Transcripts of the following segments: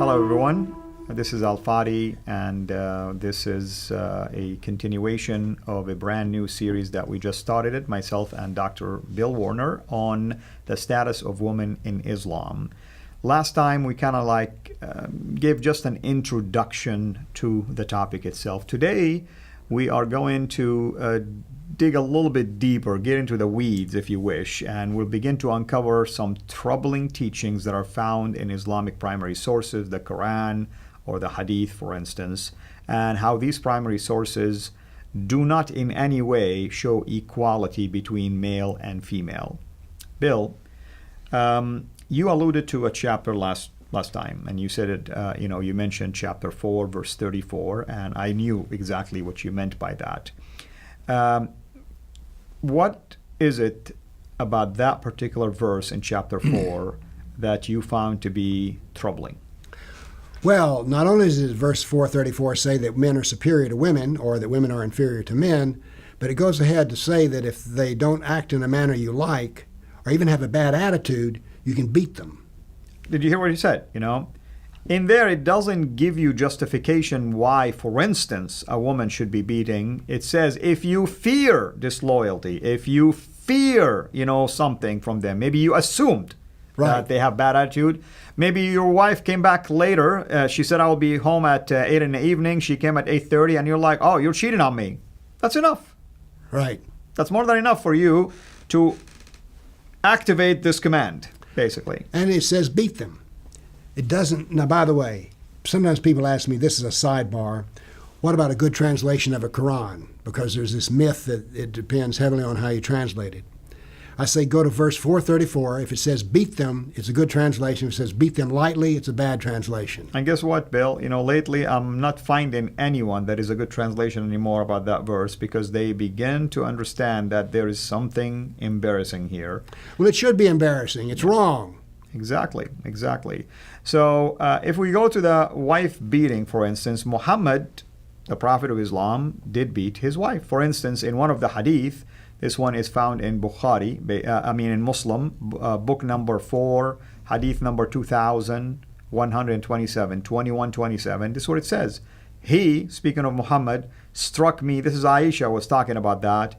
Hello, everyone. This is Al Fadi, and this is a continuation of a brand new series that we just started it, myself and Dr. Bill Warner, on the status of women in Islam. Last time we kind of gave just an introduction to the topic itself. Today we are going to dig a little bit deeper, get into the weeds if you wish, and we'll begin to uncover some troubling teachings that are found in Islamic primary sources, the Quran or the Hadith, for instance, and how these primary sources do not in any way show equality between male and female. Bill, you alluded to a chapter last time, and you said it. You mentioned chapter 4, verse 34, and I knew exactly what you meant by that. What is it about that particular verse in chapter 4 that you found to be troubling? Well, not only does verse 434 say that men are superior to women or that women are inferior to men, but it goes ahead to say that if they don't act in a manner you like or even have a bad attitude, you can beat them. Did you hear what he said? In there, it doesn't give you justification why, for instance, a woman should be beating. It says if you fear disloyalty, if you fear, something from them, maybe you assumed that they have bad attitude. Maybe your wife came back later. She said, I will be home at 8 in the evening. She came at 8:30, and you're like, oh, you're cheating on me. That's enough. Right. That's more than enough for you to activate this command, basically. And it says beat them. It doesn't. Now, by the way, sometimes people ask me, this is a sidebar, what about a good translation of a Quran? Because there's this myth that it depends heavily on how you translate it. I say go to verse 434. If it says beat them, it's a good translation. If it says beat them lightly, it's a bad translation. And guess what, Bill? Lately I'm not finding anyone that is a good translation anymore about that verse, because they begin to understand that there is something embarrassing here. Well, it should be embarrassing. It's wrong. Exactly. So if we go to the wife beating, for instance, Muhammad, the Prophet of Islam, did beat his wife. For instance, in one of the hadith, this one is found in Bukhari, in Muslim, book number 4, hadith number 2127, 2127. This is what it says. He, speaking of Muhammad, struck me, this is Aisha was talking about that,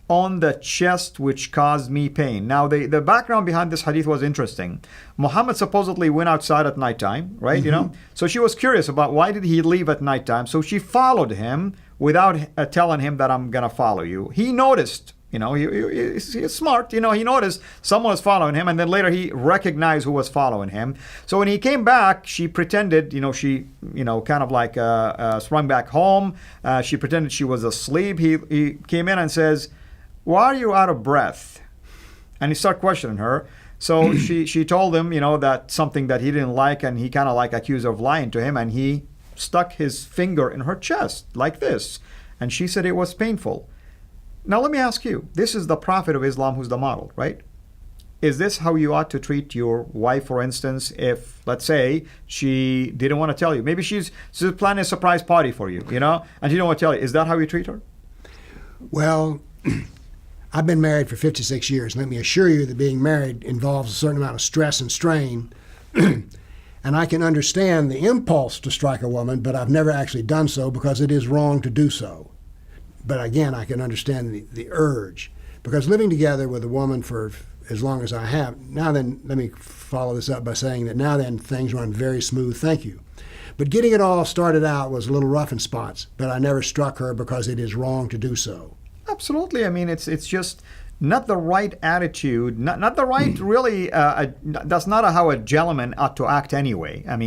on the chest, which caused me pain. Now, the background behind this hadith was interesting. Muhammad supposedly went outside at nighttime, right? Mm-hmm. So she was curious about why did he leave at nighttime. So she followed him without telling him that I'm going to follow you. He noticed, he's smart. He noticed someone was following him, and then later he recognized who was following him. So when he came back, she pretended, she sprung back home. She pretended she was asleep. He came in and says, why are you out of breath? And he started questioning her. So she told him, that something that he didn't like, and he kind of accused her of lying to him, and he stuck his finger in her chest like this. And she said it was painful. Now let me ask you, this is the Prophet of Islam who's the model, right? Is this how you ought to treat your wife, for instance, if, let's say, she didn't want to tell you? Maybe she's planning a surprise party for you, and she didn't want to tell you. Is that how you treat her? Well, I've been married for 56 years. Let me assure you that being married involves a certain amount of stress and strain. And I can understand the impulse to strike a woman, but I've never actually done so because it is wrong to do so. But again, I can understand the urge. Because living together with a woman for as long as I have, now then, let me follow this up by saying that now then things run very smooth, thank you. But getting it all started out was a little rough in spots, but I never struck her because it is wrong to do so. Absolutely. It's just not the right attitude, not the right really. That's not how a gentleman ought to act anyway. I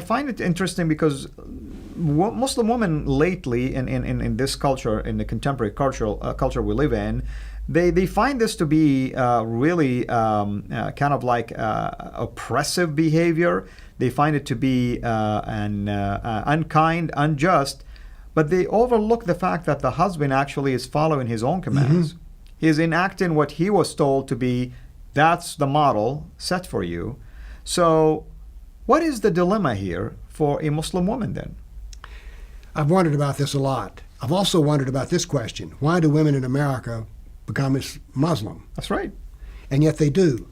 find it interesting because Muslim women lately in this culture, in the contemporary culture we live in, they find this to be really oppressive behavior. They find it to be unkind, unjust. But they overlook the fact that the husband actually is following his own commands. Mm-hmm. He is enacting what he was told to be, that's the model set for you. So what is the dilemma here for a Muslim woman then? I've wondered about this a lot. I've also wondered about this question. Why do women in America become Muslim? That's right. And yet they do.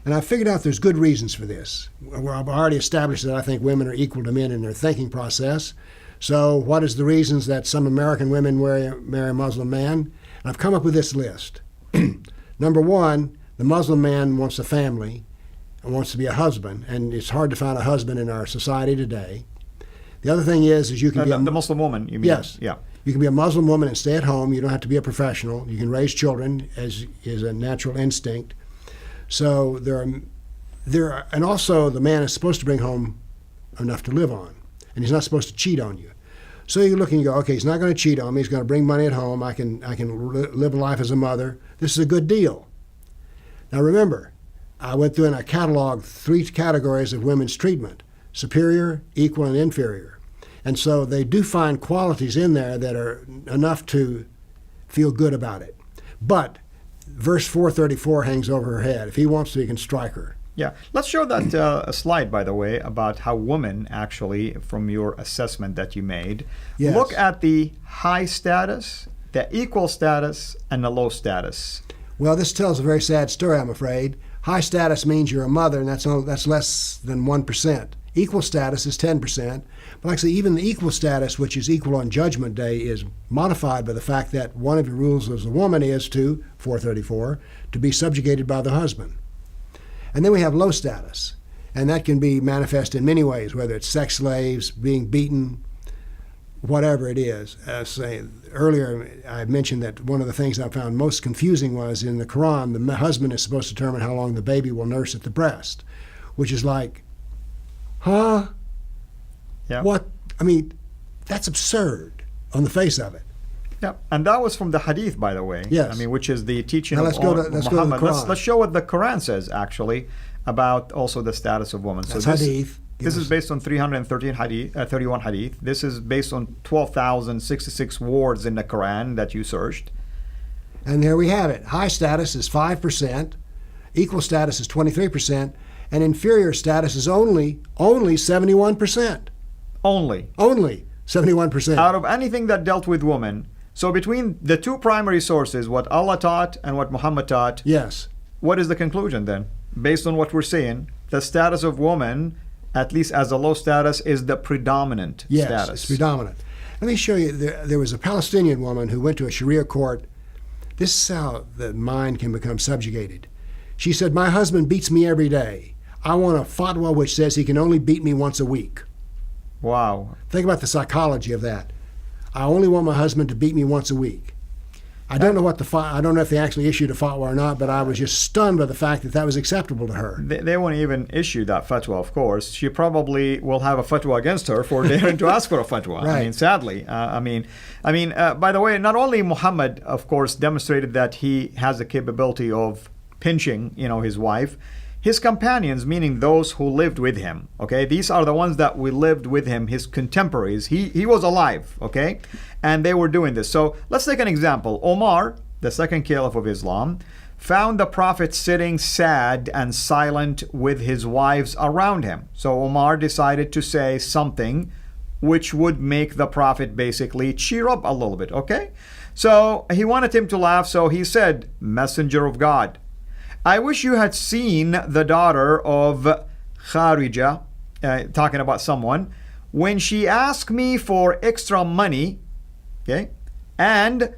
And I figured out there's good reasons for this. Well, I've already established that I think women are equal to men in their thinking process. So what is the reasons that some American women marry a Muslim man? And I've come up with this list. Number one, the Muslim man wants a family and wants to be a husband, and it's hard to find a husband in our society today. The other thing is you can be the Muslim woman, you mean? Yes. Yeah. You can be a Muslim woman and stay at home. You don't have to be a professional. You can raise children as is a natural instinct. So and also the man is supposed to bring home enough to live on, and he's not supposed to cheat on you. So you look and you go, okay, he's not going to cheat on me. He's going to bring money at home. I can live a life as a mother. This is a good deal. Now remember, I went through and I cataloged 3 categories of women's treatment: superior, equal, and inferior. And so they do find qualities in there that are enough to feel good about it. But verse 434 hangs over her head. If he wants to, he can strike her. Yeah. Let's show that a slide, by the way, about how women actually, from your assessment that you made, Yes. look at the high status, the equal status, and the low status. Well, this tells a very sad story, I'm afraid. High status means you're a mother, and that's less than 1%. Equal status is 10%. But like I say, even the equal status, which is equal on Judgment Day, is modified by the fact that one of your rules as a woman is 434, to be subjugated by the husband. And then we have low status, and that can be manifest in many ways, whether it's sex slaves, being beaten, whatever it is. Earlier, I mentioned that one of the things I found most confusing was in the Quran, the husband is supposed to determine how long the baby will nurse at the breast, which is like, huh? Yeah. What? I mean, that's absurd on the face of it. Yeah, and that was from the Hadith, by the way. Yes. I mean, which is the teaching Now of let's go to the Muhammad. Quran. Let's show what the Quran says, actually, about also the status of women. That's so this, Hadith. This is based on 313 hadith, 31 Hadith. This is based on 12,066 words in the Quran that you searched. And there we have it. High status is 5%, equal status is 23%, and inferior status is only 71%. Only. Only 71%. Out of anything that dealt with women. So between the 2 primary sources, what Allah taught and what Muhammad taught, Yes. what is the conclusion then? Based on what we're seeing, the status of woman, at least as a low status, is the predominant Yes, status. it's predominant. Let me show you. There was a Palestinian woman who went to a Sharia court. This is how the mind can become subjugated. She said, "My husband beats me every day. I want a fatwa which says he can only beat me once a week." Wow. Think about the psychology of that. I only want my husband to beat me once a week. I don't know I don't know if they actually issued a fatwa or not, but I was just stunned by the fact that that was acceptable to her. They won't even issue that fatwa, of course. She probably will have a fatwa against her for daring to ask for a fatwa. Right. I mean, sadly. By the way, not only Muhammad, of course, demonstrated that he has the capability of pinching, his wife. His companions, meaning those who lived with him, okay? These are the ones that we lived with him, his contemporaries. He was alive, okay? And they were doing this. So let's take an example. Omar, the second caliph of Islam, found the Prophet sitting sad and silent with his wives around him. So Omar decided to say something which would make the Prophet basically cheer up a little bit, okay? So he wanted him to laugh, so he said, "Messenger of God, I wish you had seen the daughter of Kharija," talking about someone, "when she asked me for extra money, okay, and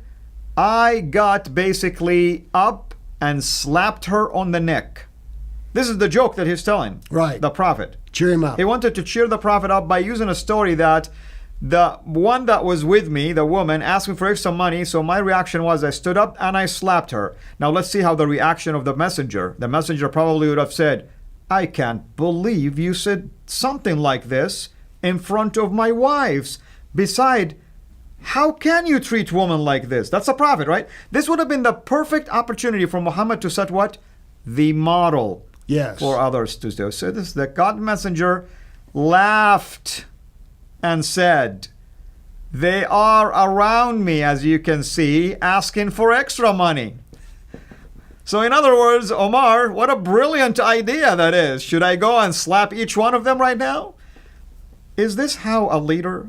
I got basically up and slapped her on the neck." This is the joke that he's telling Right. the Prophet. Cheer him up. He wanted to cheer the Prophet up by using a story that the one that was with me, the woman, asked me for extra money, so my reaction was I stood up and I slapped her. Now let's see how the reaction of the messenger. The messenger probably would have said, "I can't believe you said something like this in front of my wives. Beside, how can you treat women like this?" That's the Prophet, right? This would have been the perfect opportunity for Muhammad to set what? The model. Yes. For others to do. So this, the God messenger laughed and said, "They are around me, as you can see, asking for extra money." So in other words, Omar, what a brilliant idea that is. Should I go and slap each one of them right now? Is this how a leader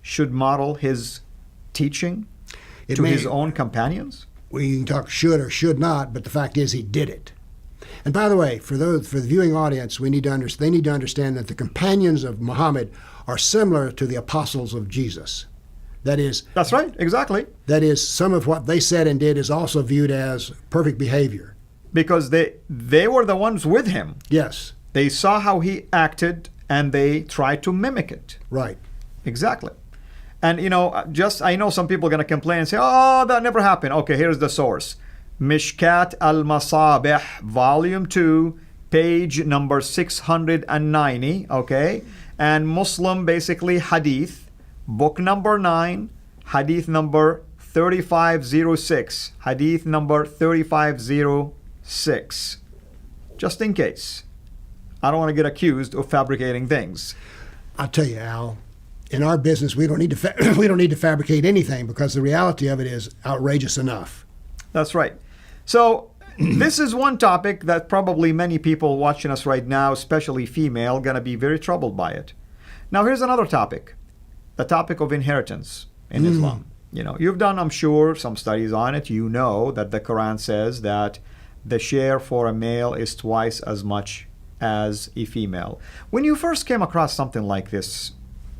should model his teaching to his own companions? We can talk should or should not, but the fact is he did it. And by the way, for the viewing audience, they need to understand that the companions of Muhammad are similar to the apostles of Jesus. That is, That's right, exactly. that is, some of what they said and did is also viewed as perfect behavior. Because they were the ones with him. Yes, They saw how he acted and they tried to mimic it. right. Exactly. And I know some people are going to complain and say, oh, that never happened. Okay, here's the source. Mishkat al-Masabih, volume 2, page number 690, okay? And Muslim, basically, hadith, book number 9, hadith number 3506. Hadith number 3506. Just in case. I don't want to get accused of fabricating things. I'll tell you, Al, in our business, we don't need to we don't need to fabricate anything because the reality of it is outrageous enough. That's right. So this is one topic that probably many people watching us right now, especially female, going to be very troubled by it. Now here's another topic, the topic of inheritance in Islam. You've done, I'm sure, some studies on it. You know that the Quran says that the share for a male is twice as much as a female. When you first came across something like this,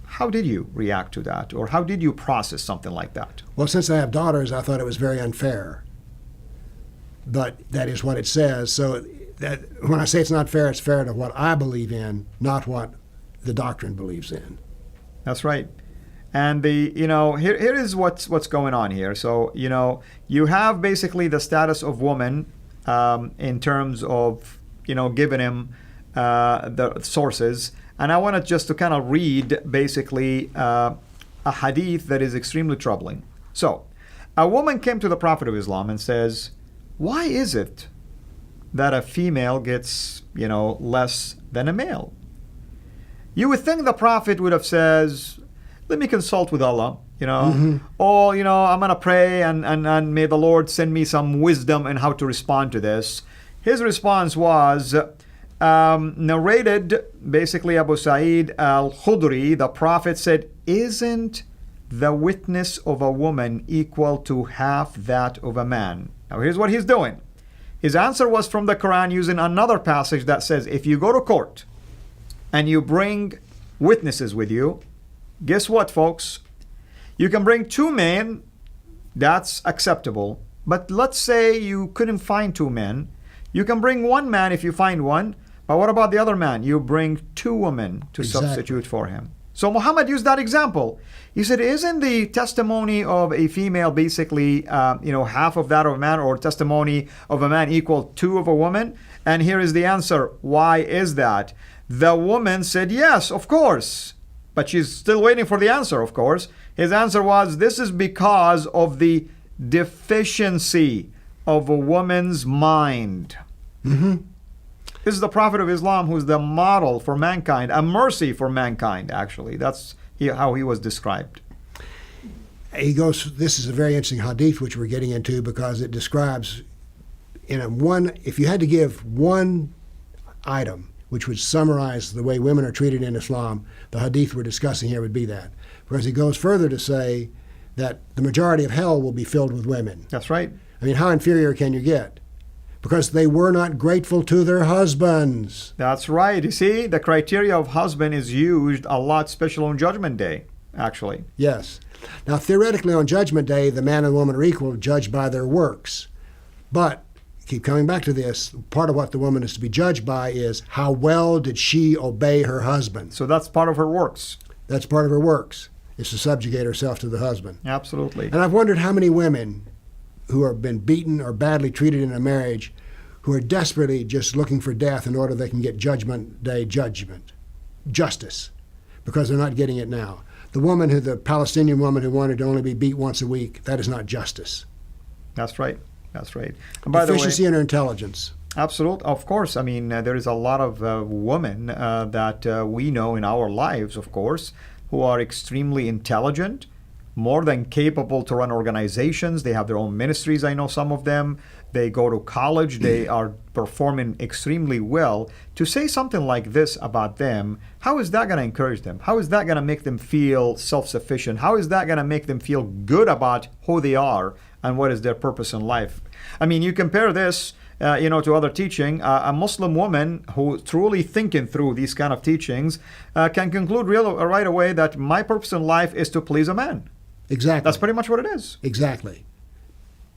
how did you react to that? Or how did you process something like that? Well, since I have daughters, I thought it was very unfair. But that is what it says. So that when I say it's not fair, it's fair to what I believe in, not what the doctrine believes in. That's right. And here is what's going on here. So, you have basically the status of woman in terms of, giving him the sources. And I wanted just to kind of read basically a hadith that is extremely troubling. So, a woman came to the Prophet of Islam and says, why is it that a female gets, less than a male? You would think the Prophet would have says, let me consult with Allah, or, I'm going to pray and may the Lord send me some wisdom in how to respond to this. His response was, narrated, basically Abu Sa'id al-Khudri, the Prophet said, isn't the witness of a woman equal to half that of a man? Now here's what he's doing. His answer was from the Quran using another passage that says, if you go to court and you bring witnesses with you, guess what, folks? You can bring 2 men, that's acceptable. But let's say you couldn't find 2 men. You can bring 1 man if you find one. But what about the other man? You bring 2 women to substitute for him. So Muhammad used that example. He said, isn't the testimony of a female basically, half of that of a man, or testimony of a man equal 2 of a woman? And here is the answer. Why is that? The woman said, yes, of course. But she's still waiting for the answer, of course. His answer was, this is because of the deficiency of a woman's mind. Mm-hmm. This is the Prophet of Islam who's the model for mankind, a mercy for mankind, actually. That's how he was described. He goes, this is a very interesting hadith which we're getting into because it describes if you had to give one item which would summarize the way women are treated in Islam, the hadith we're discussing here would be that. Because he goes further to say that the majority of hell will be filled with women. That's right. I mean, how inferior can you get? Because they were not grateful to their husbands. That's right. You see, the criteria of husband is used a lot, especially on Judgment Day, actually. Yes. Now, theoretically, on Judgment Day, the man and woman are equal, judged by their works. But, keep coming back to this, part of what the woman is to be judged by is how well did she obey her husband. So that's part of her works. That's part of her works, is to subjugate herself to the husband. Absolutely. And I've wondered how many women who have been beaten or badly treated in a marriage who are desperately just looking for death in order they can get Judgment Day justice, because they're not getting it now. The Palestinian woman who wanted to only be beat once a week, that is not justice. That's right. That's right. And by Deficiency the way, in her intelligence. Absolutely. Of course. I mean, there is a lot of women that we know in our lives, of course, who are extremely intelligent, more than capable to run organizations. They have their own ministries. I know some of them. They go to college. They are performing extremely well. To say something like this about them, how is that going to encourage them? How is that going to make them feel self-sufficient? How is that going to make them feel good about who they are and what is their purpose in life? I mean, you compare this to other teaching, a Muslim woman who truly thinking through these kind of teachings can conclude right away that my purpose in life is to please a man. Exactly. That's pretty much what it is. Exactly.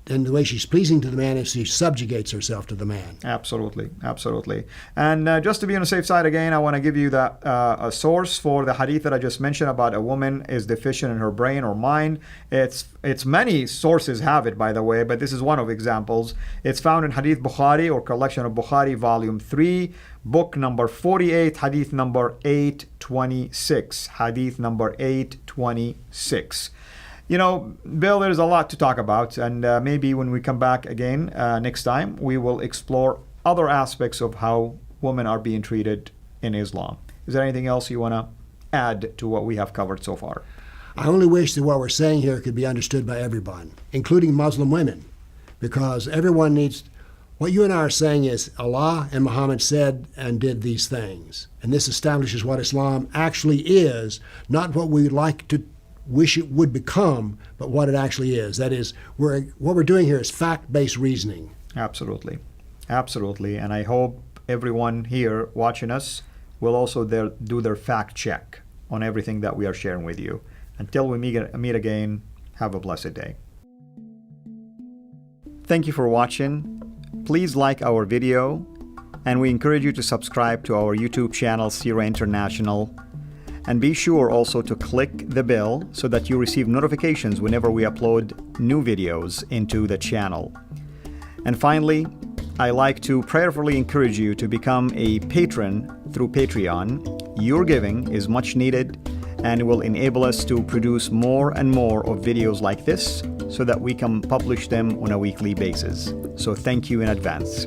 And the way she's pleasing to the man is she subjugates herself to the man. Absolutely, absolutely. And just to be on the safe side again, I want to give you that a source for the hadith that I just mentioned about a woman is deficient in her brain or mind. It's many sources have it, by the way, but this is one of examples. It's found in Hadith Bukhari or collection of Bukhari, volume 3, book number 48, hadith number 826. Hadith number 826. Bill, there's a lot to talk about, and maybe when we come back again next time, we will explore other aspects of how women are being treated in Islam. Is there anything else you want to add to what we have covered so far? I only wish that what we're saying here could be understood by everyone, including Muslim women, because everyone needs. What you and I are saying is Allah and Muhammad said and did these things, and this establishes what Islam actually is, not what we like to wish it would become, but what it actually is. That is, what we're doing here is fact-based reasoning. Absolutely. Absolutely. And I hope everyone here watching us will also do their fact check on everything that we are sharing with you. Until we meet again, have a blessed day. Thank you for watching. Please like our video, and we encourage you to subscribe to our YouTube channel, Seerah International. And be sure also to click the bell so that you receive notifications whenever we upload new videos into the channel. And finally, I like to prayerfully encourage you to become a patron through Patreon. Your giving is much needed and will enable us to produce more and more of videos like this so that we can publish them on a weekly basis. So thank you in advance.